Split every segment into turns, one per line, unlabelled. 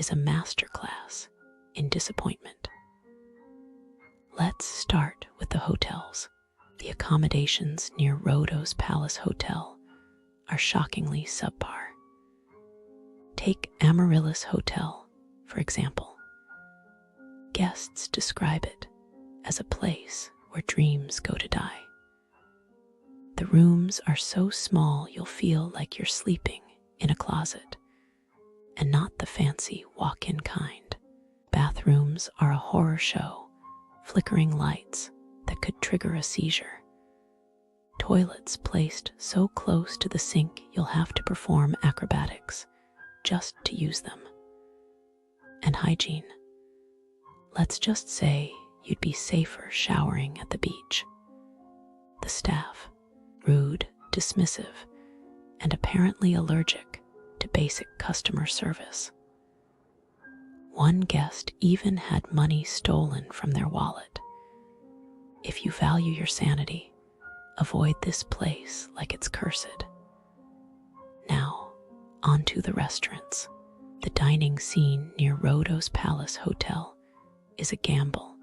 is a masterclass in disappointment. Let's start with the hotels. The accommodations near Rhodes Palace Hotel are shockingly subpar. Take Amaryllis Hotel, for example. Guests describe it as a place where dreams go to die. The rooms are so small you'll feel like you're sleeping in a closet, and not the fancy walk-in kind. Bathrooms are a horror show, flickering lights that could trigger a seizure. Toilets placed so close to the sink you'll have to perform acrobatics just to use them. And hygiene. Let's just say you'd be safer showering at the beach. The staff, rude, dismissive, and apparently allergic to basic customer service. One guest even had money stolen from their wallet. If you value your sanity, avoid this place like it's cursed. Now, onto the restaurants. The dining scene near Rhodes Palace Hotel is a gamble,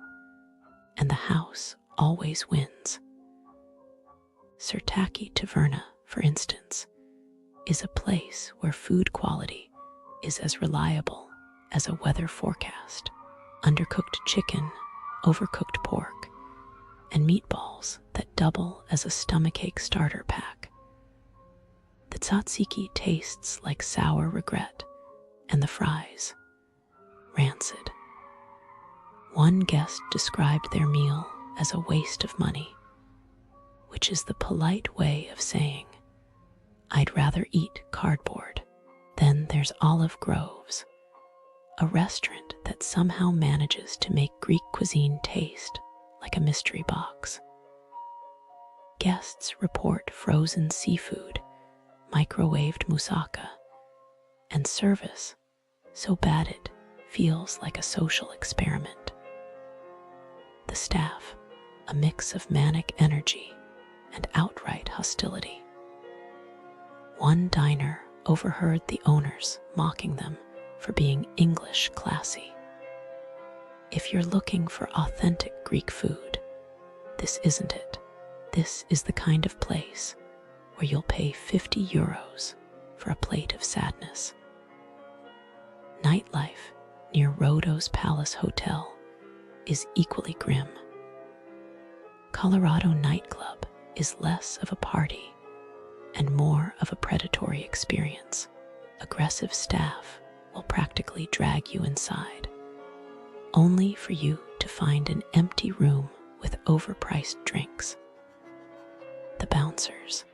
and the house always wins. Sirtaki Taverna, for instance, is a place where food quality is as reliable as a weather forecast. Undercooked chicken, overcooked pork, and meatballs that double as a stomachache starter pack. The tzatziki tastes like sour regret, and the fries, rancid. One guest described their meal as a waste of money, which is the polite way of saying, I'd rather eat cardboard. Then there's Olive Groves, a restaurant that somehow manages to make Greek cuisine taste like a mystery box. Guests report frozen seafood, microwaved moussaka, and service so bad it feels like a social experiment. The staff, a mix of manic energy and outright hostility. One diner overheard the owners mocking them for being English classy. If you're looking for authentic Greek food, this isn't it. This is the kind of place where you'll pay €50 for a plate of sadness. Nightlife near Rhodes Palace Hotel is equally grim. Colorado nightclub is less of a party and more of a predatory experience. Aggressive staff will practically drag you inside, only for you to find an empty room with overpriced drinks. The bouncers.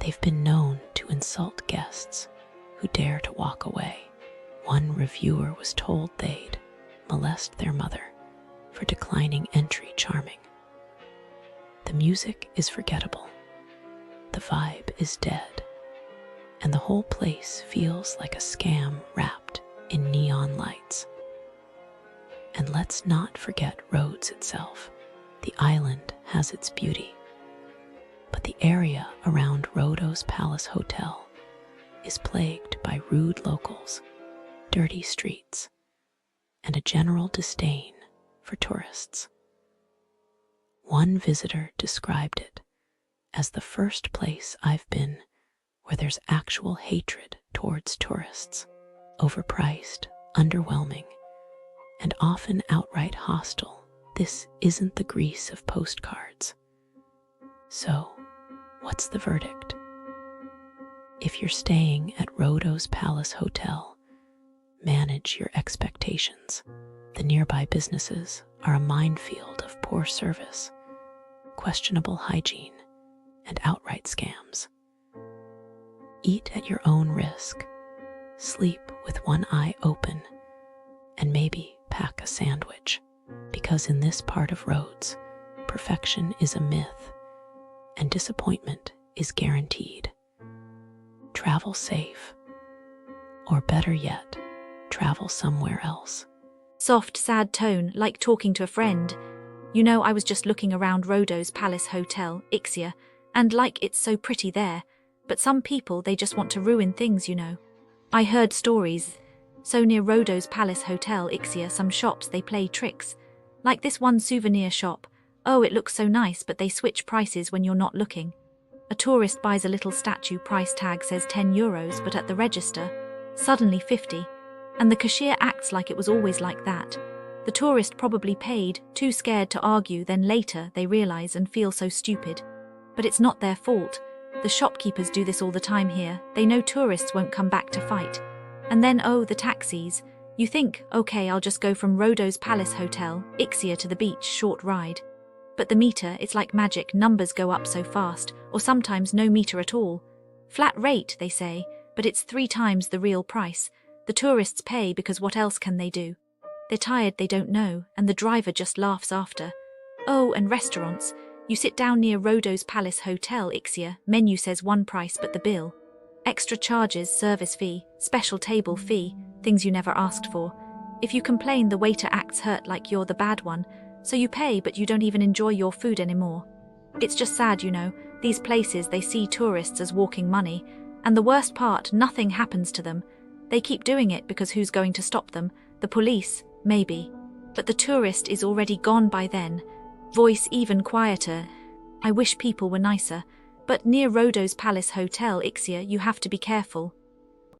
They've been known to insult guests who dare to walk away. One reviewer was told they'd molest their mother for declining entry charming. The music is forgettable, the vibe is dead, and the whole place feels like a scam wrapped in neon lights. And let's not forget Rhodes itself. The island has its beauty, but the area around Rhodes Palace Hotel is plagued by rude locals, dirty streets, and a general disdain for tourists. One visitor described it as the first place I've been where there's actual hatred towards tourists. Overpriced, underwhelming, and often outright hostile. This isn't the Greece of postcards. So, what's the verdict? If you're staying at Rhodes Palace Hotel, manage your expectations. The nearby businesses are a minefield of poor service, questionable hygiene, and outright scams. Eat at your own risk, sleep with one eye open, and maybe pack a sandwich, because in this part of Rhodes, perfection is a myth, and disappointment is guaranteed. Travel safe, or better yet, travel somewhere else.
Soft, sad tone, like talking to a friend. You know, I was just looking around Rhodes Palace Hotel, Ixia, and like it's so pretty there, but some people, they just want to ruin things, you know. I heard stories. So near Rhodes Palace Hotel Ixia, some shops they play tricks. Like this one souvenir shop. Oh, it looks so nice, but they switch prices when you're not looking. A tourist buys a little statue, price tag says €10, but at the register, suddenly 50. And the cashier acts like it was always like that. The tourist probably paid, too scared to argue, then later they realize and feel so stupid. But it's not their fault. The shopkeepers do this all the time here. They know tourists won't come back to fight. And then, oh, the taxis. You think, okay, I'll just go from Rhodes Palace Hotel, Ixia to the beach, short ride. But the meter, it's like magic, numbers go up so fast, or sometimes no meter at all. Flat rate, they say, but it's 3 times the real price. The tourists pay because what else can they do? They're tired, they don't know, and the driver just laughs after. Oh, and restaurants. You sit down near Rhodes Palace Hotel Ixia, menu says one price but the bill. Extra charges, service fee, special table fee, things you never asked for. If you complain, the waiter acts hurt like you're the bad one, so you pay but you don't even enjoy your food anymore. It's just sad, you know, these places they see tourists as walking money, and the worst part, nothing happens to them. They keep doing it because who's going to stop them? The police, maybe. But the tourist is already gone by then. Voice even quieter. I wish people were nicer. But near Rhodes Palace Hotel Ixia you have to be careful.